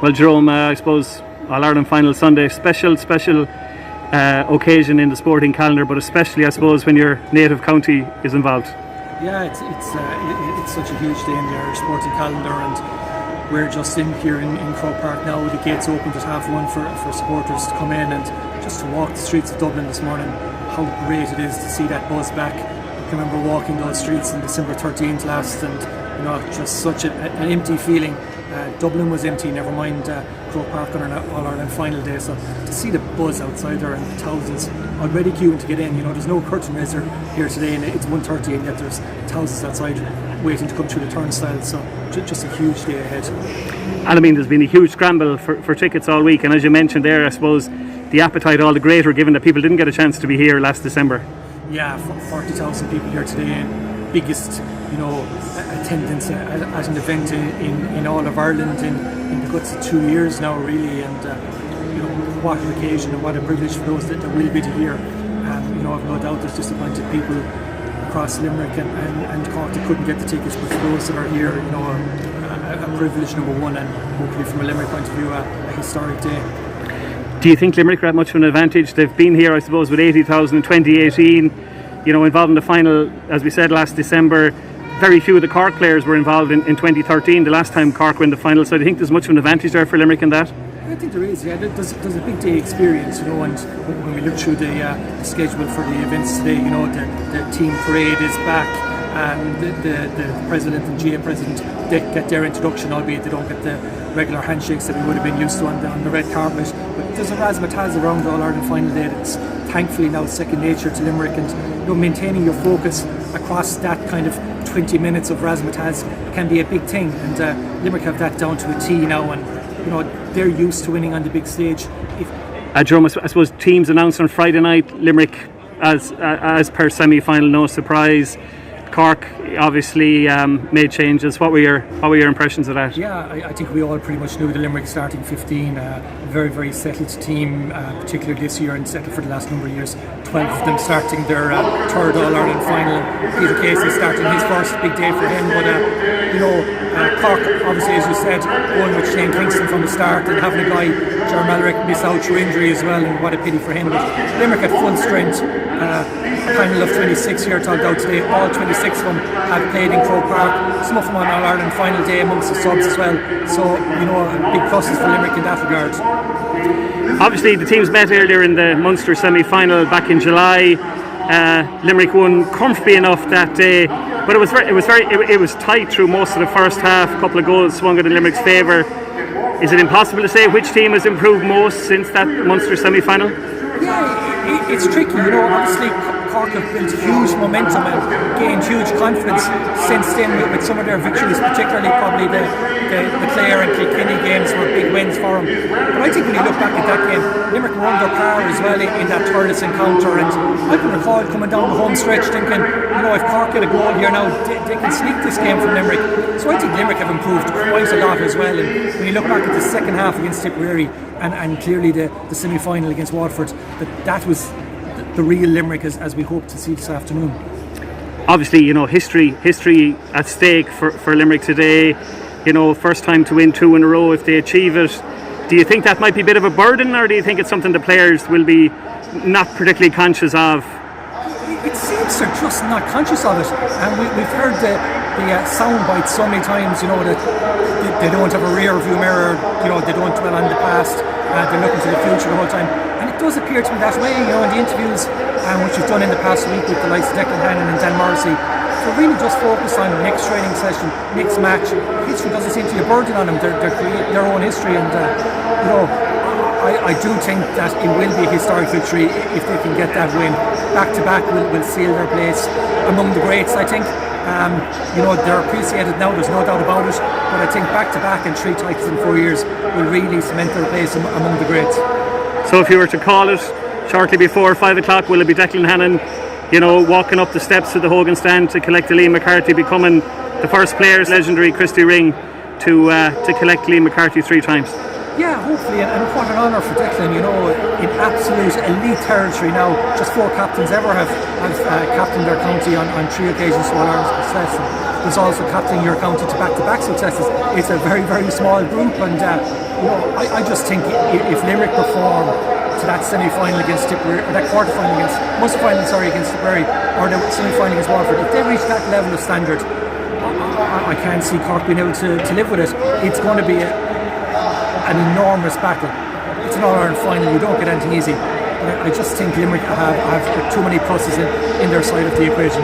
Well, Jerome, I suppose All-Ireland final Sunday, special occasion in the sporting calendar, but especially, I suppose, when your native county is involved. Yeah, it's such a huge day in the Irish sporting calendar, and we're just in here in Croke Park now. The gates opened at 1:30 for supporters to come in, and just to walk the streets of Dublin this morning, how great it is to see that buzz back. I can remember walking those streets on December 13th last, and just such an empty feeling. Dublin was empty, never mind Croke Park on an All-Ireland final day. So to see the buzz outside there and thousands already queuing to get in, there's no curtain raiser here today, and it's 1:30, and yet there's thousands outside waiting to come through the turnstile. So just a huge day ahead. And I mean, there's been a huge scramble for tickets all week, and as you mentioned there, I suppose the appetite all the greater given that people didn't get a chance to be here last December. Yeah, 40,000 people here today, and biggest attendance at an event in all of Ireland in the guts of 2 years now, really, and what an occasion and what a privilege for those that will be to hear. I've no doubt there's disappointed people across Limerick and Cork that couldn't get the tickets, but for those that are here, a privilege number one, and hopefully from a Limerick point of view, a historic day. Do you think Limerick are at much of an advantage? They've been here, I suppose, with 80,000 in 2018, involved in the final, as we said, last December. Very few of the Cork players were involved in 2013, the last time Cork went the final. So do you think there's much of an advantage there for Limerick in that? I think there is, yeah. There's a big day experience, and when we look through the schedule for the events today, the team parade is back, and the president and GA president get their introduction, albeit they don't get the regular handshakes that we would have been used to on the red carpet. But there's a razzmatazz around the All-Ireland final day that's thankfully now second nature to Limerick, and maintaining your focus across that kind of 20 minutes of razzmatazz can be a big thing, and Limerick have that down to a T now, and they're used to winning on the big stage. Jerome, I suppose teams announced on Friday night. Limerick as per semi-final, no surprise. Cork obviously made changes. What were your impressions of that? Yeah, I think we all pretty much knew the Limerick starting 15. Very, very settled team, particularly this year, and settled for the last number of years. 12 of them starting their third All-Ireland final. Peter Casey starting his first big day for him. But Cork, obviously, as you said, going with Shane Kingston from the start, and having a guy, Jeremy Mallory, miss out through injury as well, and what a pity for him. But Limerick at full strength. A panel of 26 here talked out today. All 26 of them have played in Croke Park. Some of them on All-Ireland final day amongst the subs as well. So, big pluses for Limerick in that regard. Obviously, the teams met earlier in the Munster semi-final back in July. Limerick won comfortably enough that day, but it was tight through most of the first half. A couple of goals swung in Limerick's favour. Is it impossible to say which team has improved most since that Munster semi-final? Yeah, it's tricky. Obviously Cork have built huge momentum and gained huge confidence since then with some of their victories, particularly probably the Clare and Kilkenny games were big wins for them. But I think when you look back at that game, Limerick were under par as well in that Thurles encounter, and I can recall coming down the home stretch thinking, if Cork get a goal here now, they can sneak this game from Limerick. So I think Limerick have improved quite a lot as well, and when you look back at the second half against Tipperary and clearly the semi-final against Waterford, that was the real Limerick as we hope to see this afternoon. Obviously, history at stake for Limerick today. First time to win 2 in a row if they achieve it. Do you think that might be a bit of a burden, or do you think it's something the players will be not particularly conscious of? It seems they're just not conscious of it, and we've heard the sound bites so many times, that they don't have a rear view mirror, they don't dwell on the past, they're looking to the future the whole time. And it does appear to be that way, in the interviews which you've done in the past week with the likes of Declan Hannon and Dan Morrissey. So really just focus on next training session, next match. History doesn't seem to be a burden on them. They're creating their own history, and I do think that it will be a historic victory if they can get that win. Back to back will seal their place among the greats, I think. They're appreciated now, there's no doubt about it, but I think back to back and 3 titles in 4 years will really cement their place among the greats. So if you were to call it shortly before 5 o'clock, will it be Declan Hannon walking up the steps of the Hogan stand to collect Liam McCarthy, becoming the first player, legendary Christy Ring, to collect Liam McCarthy 3 times? Yeah, hopefully, and what an honour for Declan, in absolute elite territory now. Just 4 captains ever have captained their county on 3 occasions to All-Ireland success. And there's also captaining your county to back-to-back successes. It's a very, very small group, and I just think if Limerick perform to that semi-final against Tipperary, or that quarter-final against, against Tipperary, or the semi-final against Waterford, if they reach that level of standard, I can't see Cork being able to live with it. It's going to be an enormous battle. It's an All-Ireland final, you don't get anything easy. But I just think Limerick have too many pluses in their side of the equation.